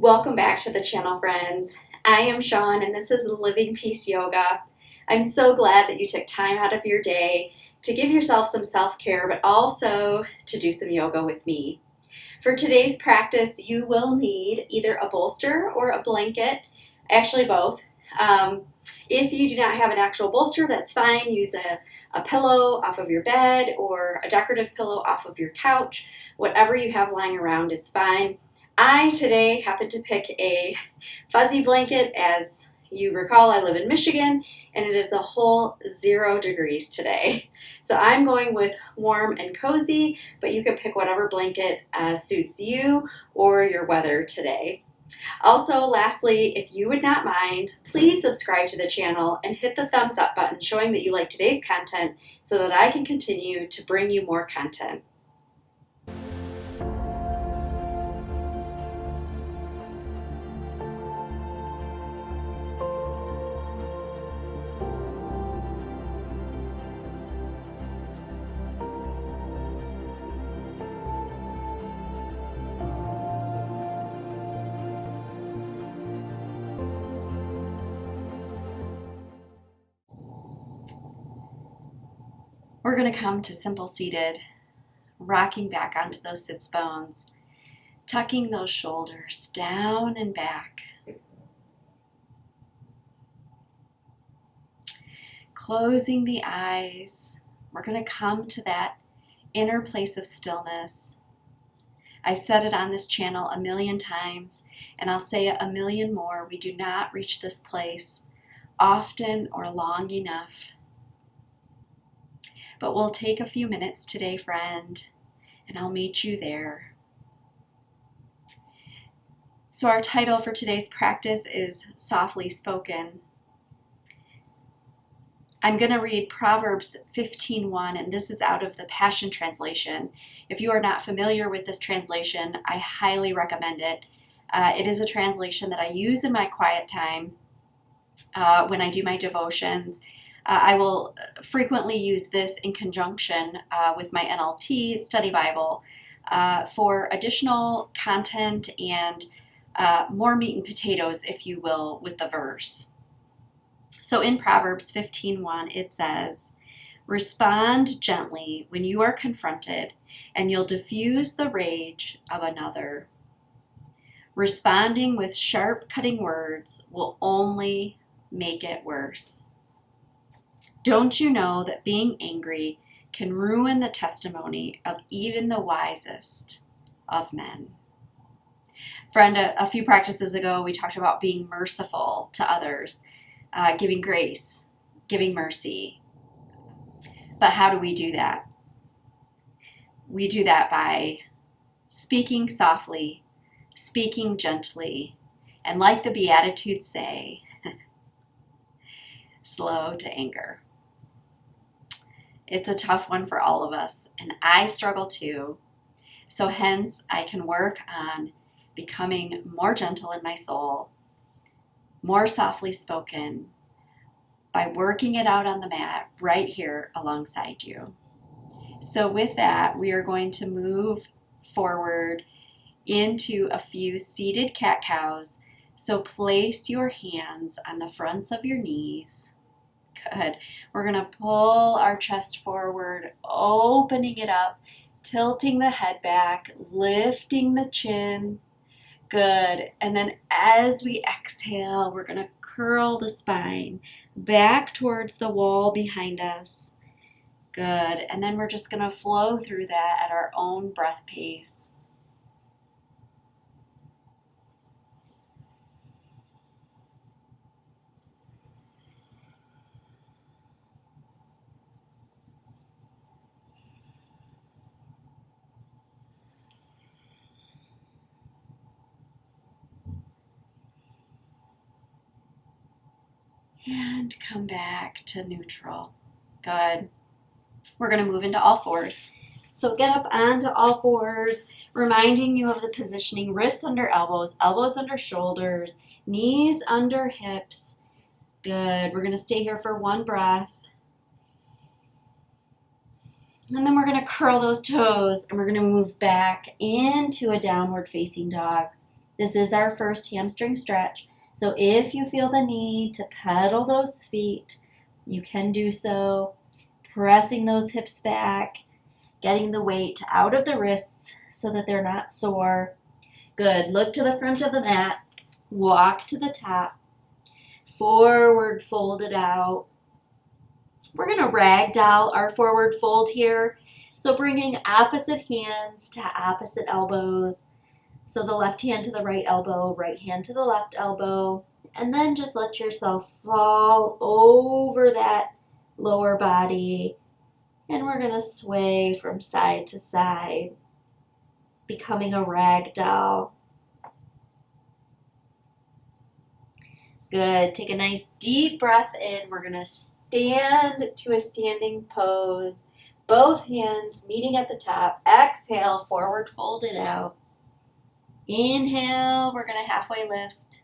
Welcome back to the channel, friends. I am Shawn and this is Living Peace Yoga. I'm so glad that you took time out of your day to give yourself some self-care, but also to do some yoga with me. For today's practice, you will need either a bolster or a blanket, actually both. If you do not have an actual bolster, that's fine. Use a pillow off of your bed or a decorative pillow off of your couch. Whatever you have lying around is fine. I today happened to pick a fuzzy blanket. As you recall, I live in Michigan and it is a whole 0 degrees today. So I'm going with warm and cozy, but you can pick whatever blanket suits you or your weather today. Also, lastly, if you would not mind, please subscribe to the channel and hit the thumbs up button showing that you like today's content so that I can continue to bring you more content. We're going to come to simple seated, rocking back onto those sits bones, tucking those shoulders down and back. Closing the eyes, we're going to come to that inner place of stillness. I said it on this channel 1,000,000 times, and I'll say it 1,000,000 more. We do not reach this place often or long enough. But we'll take a few minutes today, friend, and I'll meet you there. So our title for today's practice is Softly Spoken. I'm going to read Proverbs 15:1, and this is out of the Passion Translation. If you are not familiar with this translation, I highly recommend it. It is a translation that I use in my quiet time when I do my devotions. I will frequently use this in conjunction with my NLT study Bible for additional content and more meat and potatoes, if you will, with the verse. So in Proverbs 15:1, it says, "Respond gently when you are confronted, and you'll diffuse the rage of another. Responding with sharp, cutting words will only make it worse. Don't you know that being angry can ruin the testimony of even the wisest of men?" Friend, a few practices ago, we talked about being merciful to others, giving grace, giving mercy. But how do we do that? We do that by speaking softly, speaking gently, and like the Beatitudes say, slow to anger. It's a tough one for all of us, and I struggle too. So hence, I can work on becoming more gentle in my soul, more softly spoken, by working it out on the mat right here alongside you. So with that, we are going to move forward into a few seated cat-cows. So place your hands on the fronts of your knees. Good. We're going to pull our chest forward, opening it up, tilting the head back, lifting the chin. Good. And then as we exhale, we're going to curl the spine back towards the wall behind us. Good. And then we're just going to flow through that at our own breath pace. And come back to neutral. Good. We're going to move into all fours. So get up onto all fours, reminding you of the positioning, wrists under elbows, elbows under shoulders, knees under hips. Good. We're going to stay here for one breath. And then we're going to curl those toes and we're going to move back into a downward facing dog. This is our first hamstring stretch. So if you feel the need to pedal those feet, you can do so, pressing those hips back, getting the weight out of the wrists so that they're not sore. Good. Look to the front of the mat. Walk to the top. Forward fold it out. We're going to ragdoll our forward fold here. So bringing opposite hands to opposite elbows. So the left hand to the right elbow, right hand to the left elbow. And then just let yourself fall over that lower body. And we're going to sway from side to side, becoming a ragdoll. Good. Take a nice deep breath in. We're going to stand to a standing pose. Both hands meeting at the top. Exhale, forward fold it out. Inhale, we're going to halfway lift.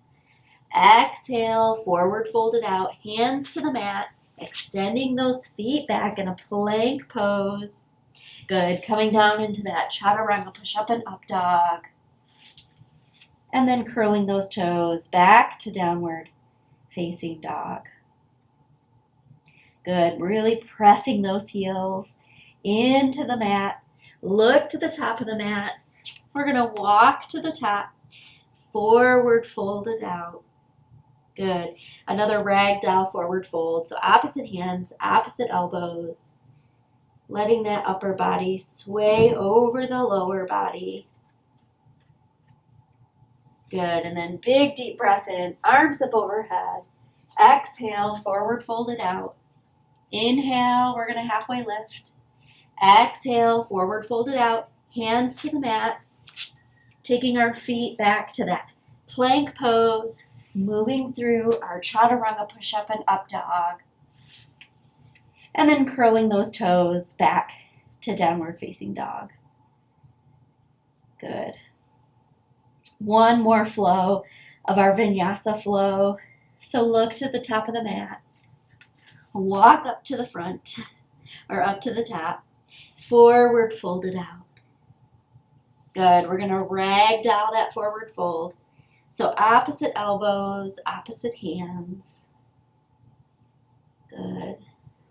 Exhale, forward fold it out. Hands to the mat. Extending those feet back in a plank pose. Good. Coming down into that chaturanga push-up and up dog. And then curling those toes back to downward facing dog. Good. Really pressing those heels into the mat. Look to the top of the mat. We're going to walk to the top. Forward fold it out. Good. Another ragdoll forward fold. So opposite hands, opposite elbows. Letting that upper body sway over the lower body. Good. And then big deep breath in. Arms up overhead. Exhale, forward fold it out. Inhale, we're going to halfway lift. Exhale, forward fold it out. Hands to the mat. Taking our feet back to that plank pose. Moving through our chaturanga push-up and up dog. And then curling those toes back to downward facing dog. Good. One more flow of our vinyasa flow. So look to the top of the mat. Walk up to the front or up to the top. Forward fold it out. Good. We're going to ragdoll that forward fold. So opposite elbows, opposite hands. Good.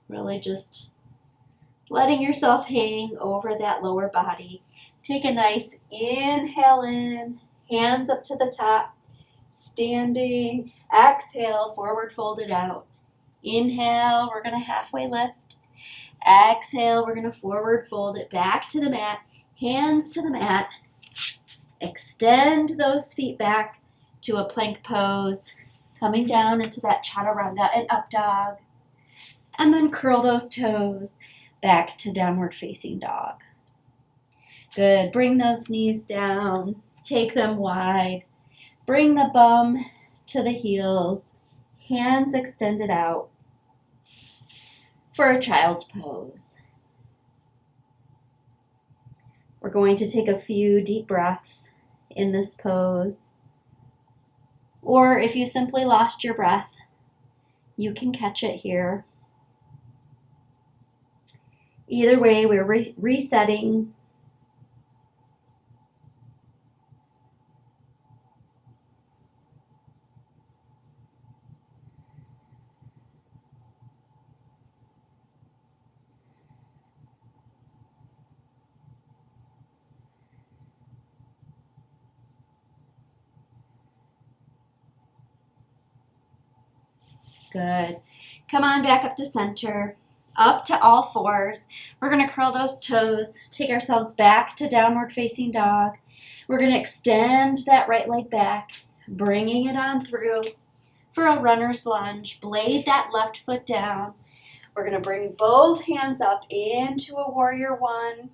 Really just letting yourself hang over that lower body. Take a nice inhale in, hands up to the top, standing. Exhale, forward fold it out. Inhale, we're going to halfway lift. Exhale, we're going to forward fold it back to the mat, hands to the mat. Extend those feet back to a plank pose, coming down into that chaturanga and up dog. And then curl those toes back to downward facing dog. Good. Bring those knees down. Take them wide. Bring the bum to the heels. Hands extended out for a child's pose. We're going to take a few deep breaths in this pose. Or if you simply lost your breath, you can catch it here. Either way, we're resetting. Good. Come on back up to center, up to all fours. We're going to curl those toes, take ourselves back to downward facing dog. We're going to extend that right leg back, bringing it on through for a runner's lunge. Blade that left foot down. We're going to bring both hands up into a warrior one.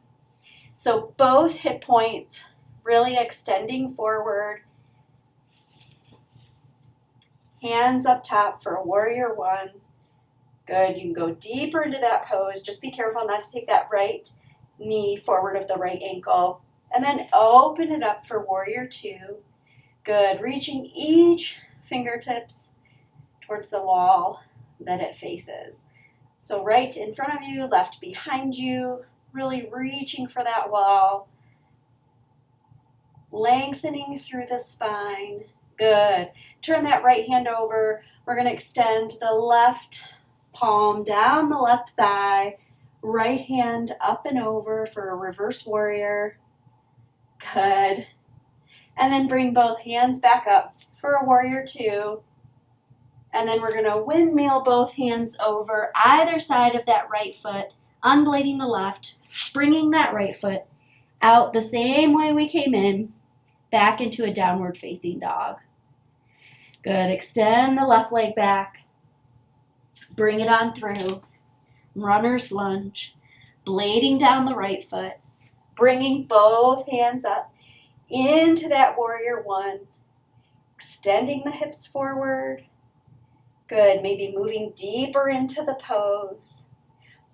So both hip points really extending forward. Hands up top for a warrior one. Good. You can go deeper into that pose. Just be careful not to take that right knee forward of the right ankle. And then open it up for warrior two. Good. Reaching each fingertips towards the wall that it faces. So right in front of you, left behind you, really reaching for that wall. lengthening through the spine. Good. Turn that right hand over. We're going to extend the left palm down the left thigh, right hand up and over for a reverse warrior. Good. And then bring both hands back up for a warrior two. And then we're going to windmill both hands over either side of that right foot, unblading the left, bringing that right foot out the same way we came in, back into a downward facing dog. Good. Extend the left leg back. Bring it on through. Runner's lunge. Blading down the right foot. Bringing both hands up into that warrior one. Extending the hips forward. Good. Maybe moving deeper into the pose.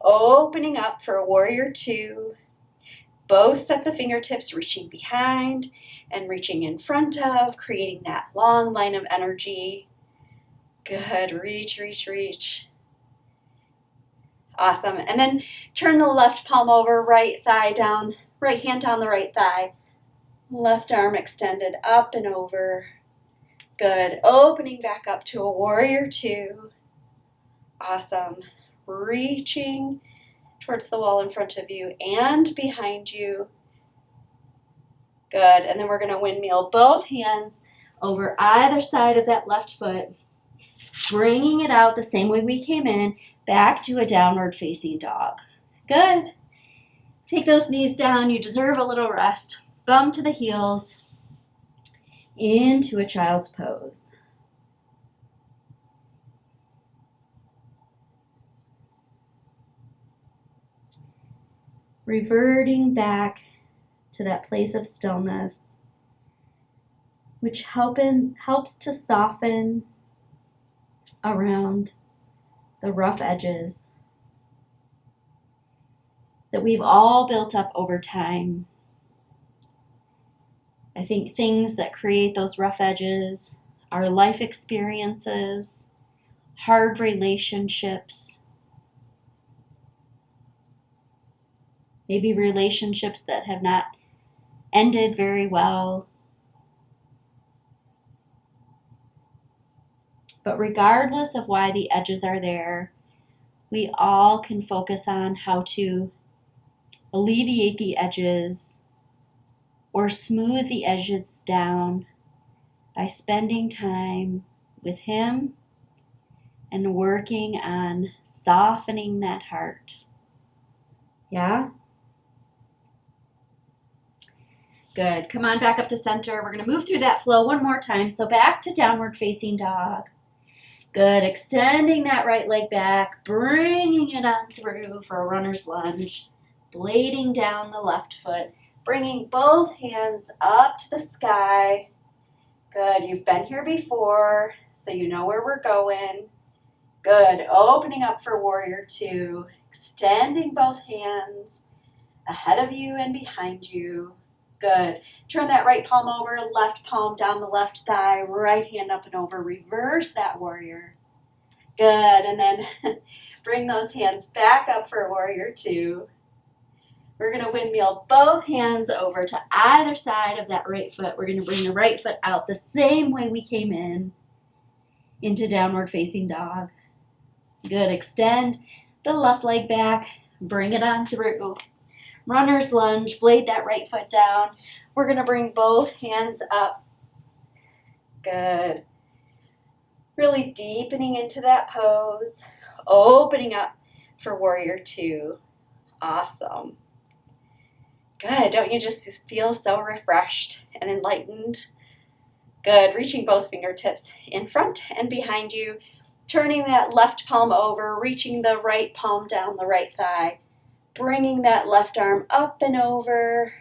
Opening up for a warrior two. Both sets of fingertips reaching behind and reaching in front of, creating that long line of energy. Good. Reach, reach, reach. Awesome. And then turn the left palm over, right thigh down, right hand down the right thigh. Left arm extended up and over. Good. Opening back up to a warrior two. Awesome. Reaching towards the wall in front of you and behind you. Good. And then we're going to windmill both hands over either side of that left foot, bringing it out the same way we came in, back to a downward facing dog. Good. Take those knees down. You deserve a little rest. Bum to the heels into a child's pose. Reverting back to that place of stillness, which helps to soften around the rough edges that we've all built up over time. I think things that create those rough edges are life experiences, hard relationships, maybe relationships that have not ended very well. But regardless of why the edges are there, we all can focus on how to alleviate the edges or smooth the edges down by spending time with Him and working on softening that heart. Yeah? Good. Come on back up to center. We're going to move through that flow one more time. So back to downward facing dog. Good. Extending that right leg back, bringing it on through for a runner's lunge, blading down the left foot, bringing both hands up to the sky. Good. You've been here before, so you know where we're going. Good. Opening up for warrior two, extending both hands ahead of you and behind you. Good. Turn that right palm over, left palm down the left thigh, right hand up and over. Reverse that warrior. Good. And then bring those hands back up for warrior two. We're going to windmill both hands over to either side of that right foot. We're going to bring the right foot out the same way we came in into downward facing dog. Good. Extend the left leg back. Bring it on through. Runner's lunge, blade that right foot down. We're going to bring both hands up. Good. Really deepening into that pose. Opening up for warrior two. Awesome. Good. Don't you just feel so refreshed and enlightened? Good. Reaching both fingertips in front and behind you. Turning that left palm over, reaching the right palm down the right thigh. Bringing that left arm up and over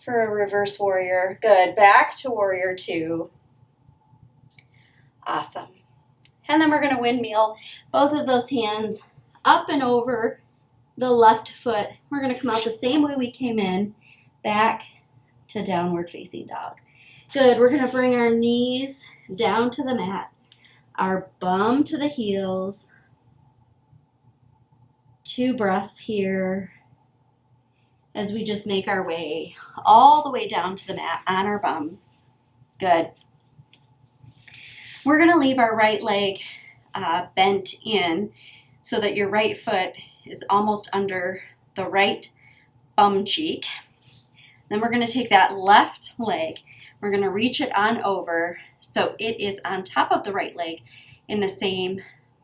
for a reverse warrior. Good. Back to warrior two. Awesome. And then we're going to windmill both of those hands up and over the left foot. We're going to come out the same way we came in, back to downward facing dog. Good. We're going to bring our knees down to the mat, our bum to the heels. 2 breaths here. as we just make our way all the way down to the mat on our bums. Good. We're going to leave our right leg bent in so that your right foot is almost under the right bum cheek. Then we're going to take that left leg, we're going to reach it on over so it is on top of the right leg in the same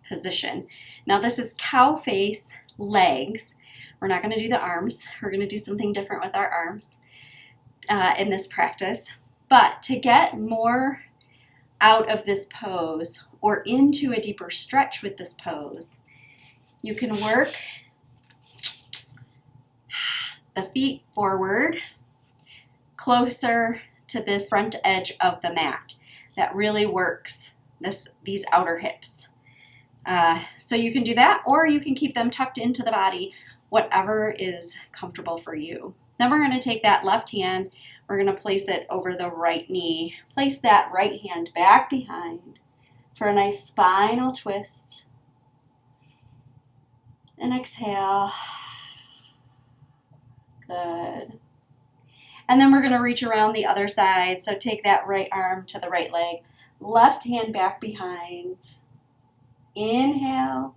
position. Now this is cow face legs. We're not going to do the arms. We're going to do something different with our arms in this practice. But to get more out of this pose or into a deeper stretch with this pose, you can work the feet forward closer to the front edge of the mat. That really works these outer hips. So you can do that, or you can keep them tucked into the body, whatever is comfortable for you. Then we're going to take that left hand, we're going to place it over the right knee. Place that right hand back behind for a nice spinal twist. And exhale. Good. And then we're going to reach around the other side. So take that right arm to the right leg. Left hand back behind. Inhale.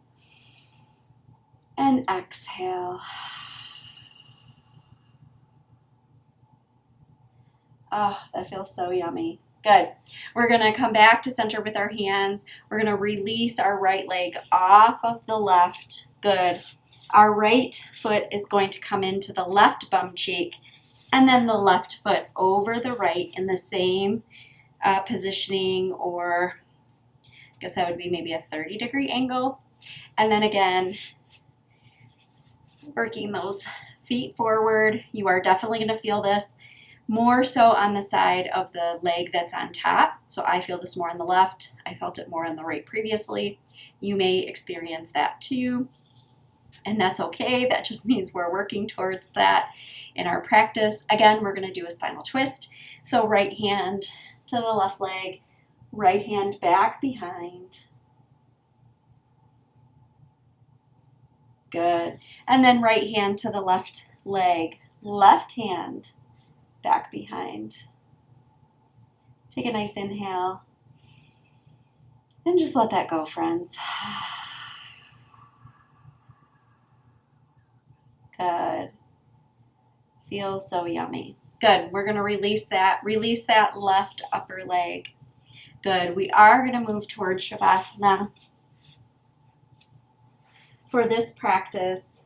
And exhale. Oh, that feels so yummy. Good. We're going to come back to center with our hands. We're going to release our right leg off of the left. Good. Our right foot is going to come into the left bum cheek, and then the left foot over the right in the same positioning, or I guess that would be maybe a 30-degree angle. And then again, working those feet forward. You are definitely going to feel this more so on the side of the leg that's on top. So I feel this more on the left. I felt it more on the right previously. You may experience that too, and that's okay. That just means we're working towards that in our practice. Again, we're going to do a spinal twist. So right hand to the left leg, right hand back behind. Good. And then right hand to the left leg, left hand back behind. Take a nice inhale and just let that go, friends. Good. Feels so yummy. Good. We're going to release that left upper leg. Good. We are going to move towards Savasana. For this practice.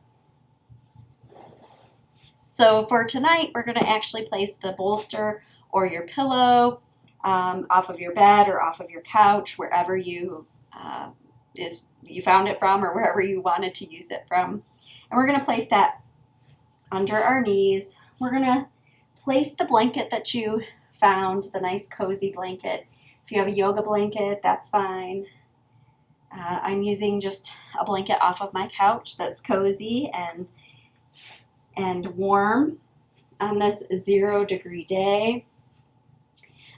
So for tonight, we're going to actually place the bolster or your pillow off of your bed or off of your couch, wherever you found it from or wherever you wanted to use it from. And we're going to place that under our knees. We're going to place the blanket that you found, the nice cozy blanket. If you have a yoga blanket, that's fine. I'm using just a blanket off of my couch that's cozy and warm on this 0-degree day.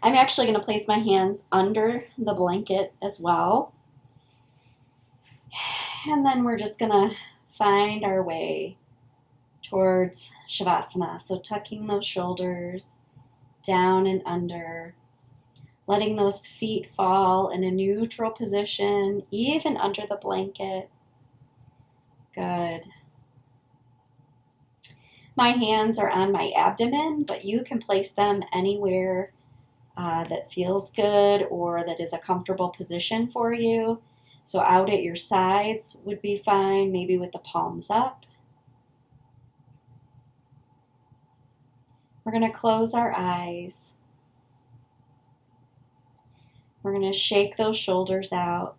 I'm actually going to place my hands under the blanket as well. And then we're just going to find our way towards Savasana. So tucking those shoulders down and under. Letting those feet fall in a neutral position, even under the blanket. Good. My hands are on my abdomen, but you can place them anywhere that feels good or that is a comfortable position for you. So out at your sides would be fine, maybe with the palms up. We're going to close our eyes. We're going to shake those shoulders out,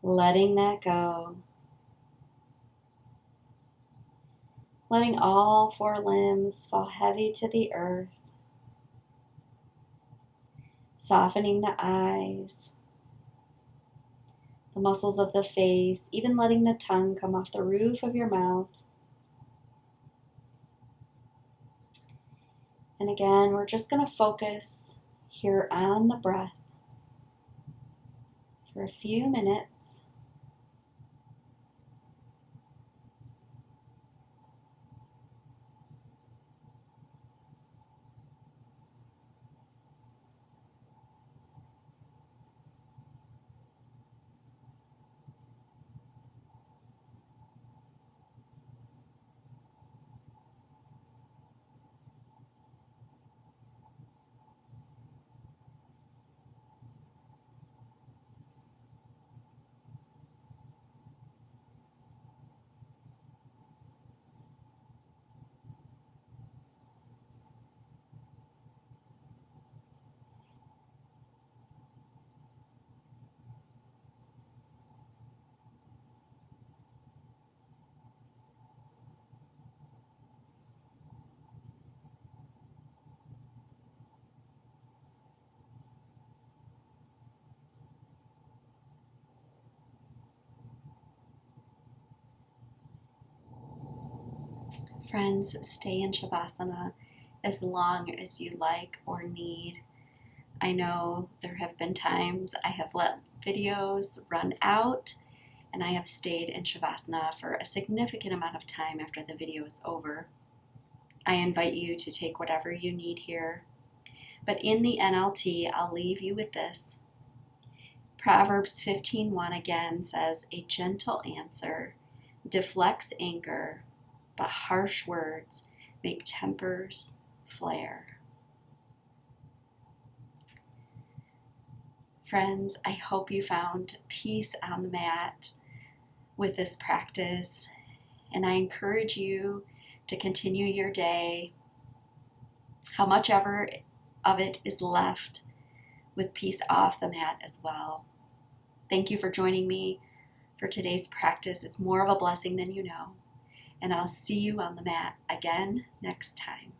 letting that go. Letting all 4 limbs fall heavy to the earth. Softening the eyes, the muscles of the face, even letting the tongue come off the roof of your mouth. And again, we're just going to focus here on the breath for a few minutes. Friends, stay in Savasana as long as you like or need. I know there have been times I have let videos run out and I have stayed in Savasana for a significant amount of time after the video is over. I invite you to take whatever you need here. But in the NLT, I'll leave you with this. Proverbs 15:1 again says, "A gentle answer deflects anger, but harsh words make tempers flare." Friends, I hope you found peace on the mat with this practice, and I encourage you to continue your day, how much ever of it is left, with peace off the mat as well. Thank you for joining me for today's practice. It's more of a blessing than you know, and I'll see you on the mat again next time.